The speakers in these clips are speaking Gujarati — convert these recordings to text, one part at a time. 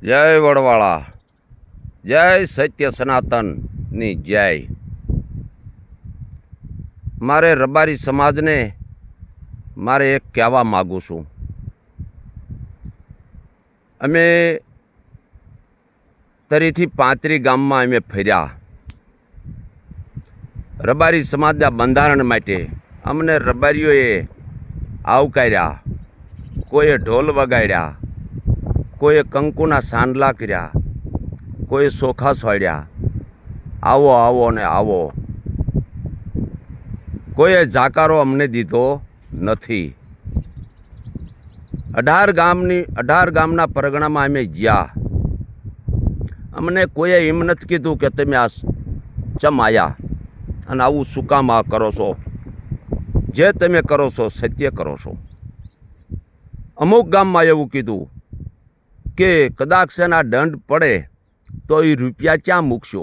જય વડવાળા, જય સત્ય સનાતનની જય. મારે રબારી સમાજને મારે એક કહેવા માગું છું. અમે 30-35 ગામમાં અમે ફર્યા રબારી સમાજના બંધારણ માટે. અમને રબારીઓએ આવકાર્યા, કોઈએ ઢોલ વગાડ્યા, કોઈએ કંકુના સાંડલા કર્યા, કોઈએ સોખા સોડ્યા, આવો આવો ને આવો. કોઈએ જાકારો અમને દીધો નથી. 18 ગામના પરગણામાં અમે ગયા. અમને કોઈએ એમ નથી કીધું કે તમે આ ચમ આવ્યા અને આવું શું કામ આ કરો છો. જે તમે કરો છો સત્ય કરો છો. અમુક ગામમાં એવું કીધું કે કદાચ એના દંડ પડે તો એ રૂપિયા ક્યાં મૂકશો.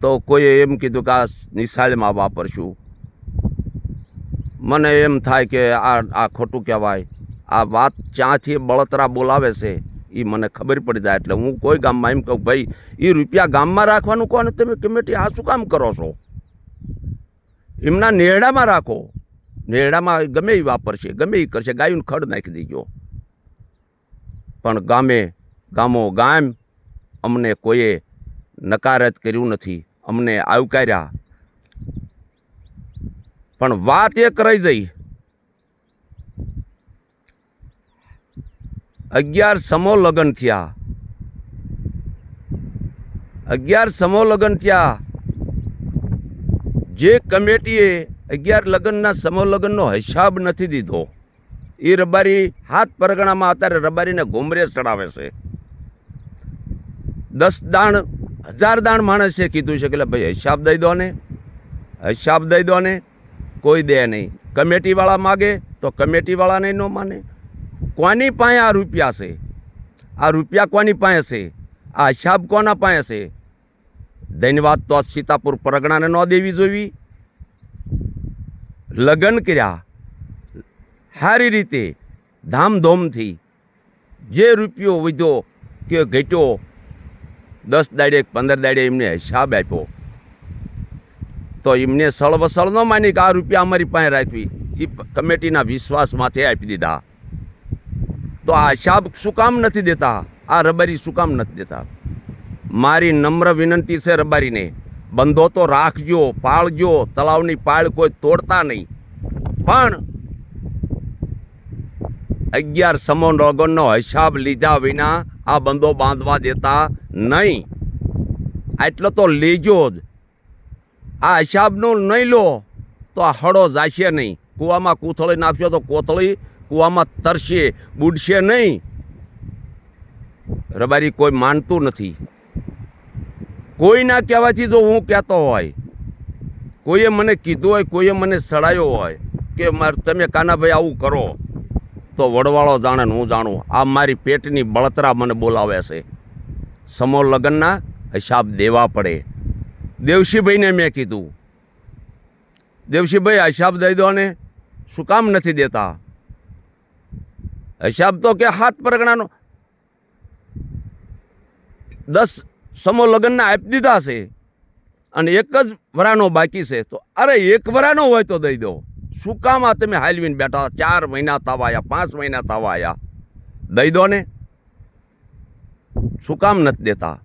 તો કોઈએ એમ કીધું કે આ નિશાળમાં વાપરશું. મને એમ થાય કે આ ખોટું કહેવાય. આ વાત ક્યાંથી બળતરા બોલાવે છે એ મને ખબર પડી જાય. એટલે હું કોઈ ગામમાં એમ કહું, ભાઈ એ રૂપિયા ગામમાં રાખવાનું કહો ને તમે કમિટી આ શું કામ કરો છો. એમના નેરડામાં રાખો. નેરડામાં ગમે એ વાપરશે, ગમે એ કરશે, ગાયું ખડ નાખી દીજો. પણ ગામ અમને કોઈએ નકારત કર્યું નથી, અમને આવકાર્યા. પણ વાત એક રહી જઈ. 11 સમૂહ લગ્ન થયા. 11 સમૂહ લગ્ન થયા. જે કમિટીએ 11 લગ્નના સમૂહ લગ્નનો હિસાબ નથી દીધો એ રબારી હાથ પરગણામાં અત્યારે રબારીને ઘુમરે ચડાવે છે. 10 દાણ 1000 દાણ માણસે કીધું છે કે ભાઈ હિસાબ દઈ દો ને, હિસાબ દઈ દો ને. કોઈ દે નહીં. કમિટીવાળા માગે તો કમિટીવાળાને ન માને. કોની પાસે આ રૂપિયા છે? આ રૂપિયા કોની પાસે છે? આ હિસાબ કોના પાસે છે? ધન્યવાદ તો સીતાપુર પરગણાને ન દેવી જોવી. લગ્ન કર્યા સારી રીતે ધામધૂમથી. જે રૂપિયો વધ્યો કે ઘટ્યો 10 દાડે 15 દાડે એમને હિસાબ આપ્યો. તો એમને સળવસળ ન માની કે આ રૂપિયા અમારી પાસે રાખવી. એ કમિટીના વિશ્વાસમાંથી આપી દીધા. તો આ હિસાબ શું કામ નથી દેતા? આ રબારી શું કામ નથી દેતા? મારી નમ્ર વિનંતી છે રબારીને, બંધો તો રાખજો, પાળજો. તળાવની પાળ કોઈ તોડતા નહીં. પણ 11 સમૂહ લગ્નનો હિસાબ લીધા વિના આ બંધો બાંધવા દેતા નહીં. આટલો તો લેજો જ. આ હિસાબનું નહીં લો તો આ હળો જાશે નહીં. કૂવામાં કોથળી નાખશો તો કોથળી કૂવામાં તરશે, બુડશે નહીં. રબારી કોઈ માનતું નથી. કોઈના કહેવાથી જો હું કહેતો હોય, કોઈએ મને કીધું હોય, કોઈએ મને સડાયો હોય કે તમે કાનાભાઈ આવું કરો, તો વડવાળો જાણે ને હું જાણું. આ મારી પેટની બળતરા મને બોલાવે છે. સમૂહ લગ્નના હિસાબ દેવા પડે. દેવશીભાઈને મેં કીધું, દેવશીભાઈ હિસાબ દઈ દો ને. શું કામ નથી દેતા? હિસાબ તો કે હાથ પરગણાનો 10 સમૂહ લગ્નના આપી દીધા છે અને એક જ વરાનો બાકી છે. તો અરે એક વરાનો હોય તો દઈ દો. શું કામ આ તમે હાલવીને બેઠા? 4 મહિના થવા આવ્યા, 5 મહિના થવા આવ્યા. દઈ દો ને. શું કામ નથી દેતા?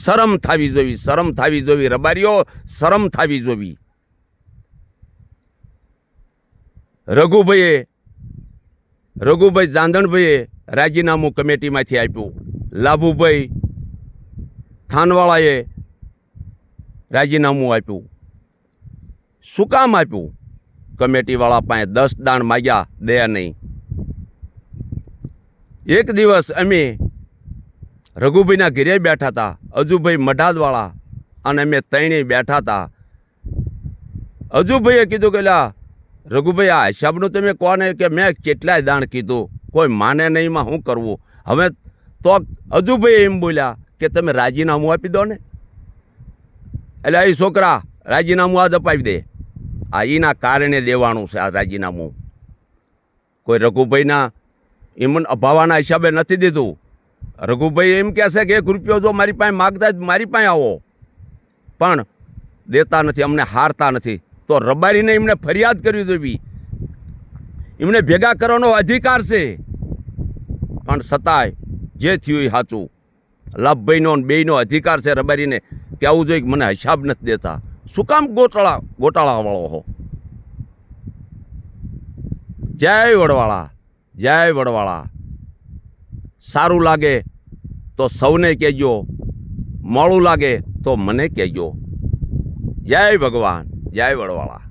શરમ થવી જોવી, શરમ થવી જોવી. રબારીઓ શરમ થવી જોવી. રઘુભાઈ જાંધણભાઈએ રાજીનામું કમિટીમાંથી આપ્યું. લાભુભાઈ થાનવાળાએ રાજીનામું આપ્યું. શું કામ આપ્યું? કમિટીવાળા પાસે 10 દાણ માગ્યા, દે નહીં. એક દિવસ અમે રઘુભાઈના ઘરે બેઠા હતા, અજુભાઈ મઢાદવાળા અને અમે ત્રણેય બેઠા હતા. અજુભાઈએ કીધું કે રઘુભાઈ આ હિસાબનું તમે કોને કે મેં કેટલાય દાણ કીધું, કોઈ માને નહીં. માં શું કરવું હવે? તો અજુભાઈ એમ બોલ્યા કે તમે રાજીનામું આપી દો ને. એટલે એ છોકરા રાજીનામું આજ અપાવી દે. આ એના કારણે દેવાનું છે આ રાજીનામું. કોઈ રઘુભાઈના એમને અભાવવાના હિસાબે નથી દીધું. રઘુભાઈ એમ કહે છે કે 1 રૂપિયો જો મારી પાસે માગતા જ મારી પાસે આવો, પણ દેતા નથી, અમને હારતા નથી. તો રબારીને એમને ફરિયાદ કરવી જોઈએ. એમને ભેગા કરવાનો અધિકાર છે, પણ છતાંય જે થયું એ સાચું. લાભભાઈનો અને બેયનો અધિકાર છે રબારીને કે આવું જોઈએ કે મને હિસાબ નથી દેતા. શું કામ ગોટાળાવાળો હો? જય વડવાળા, જય વડવાળા. સારું લાગે તો સૌને કહેજો, મોડું લાગે તો મને કહેજો. જય ભગવાન, જય વડવાળા.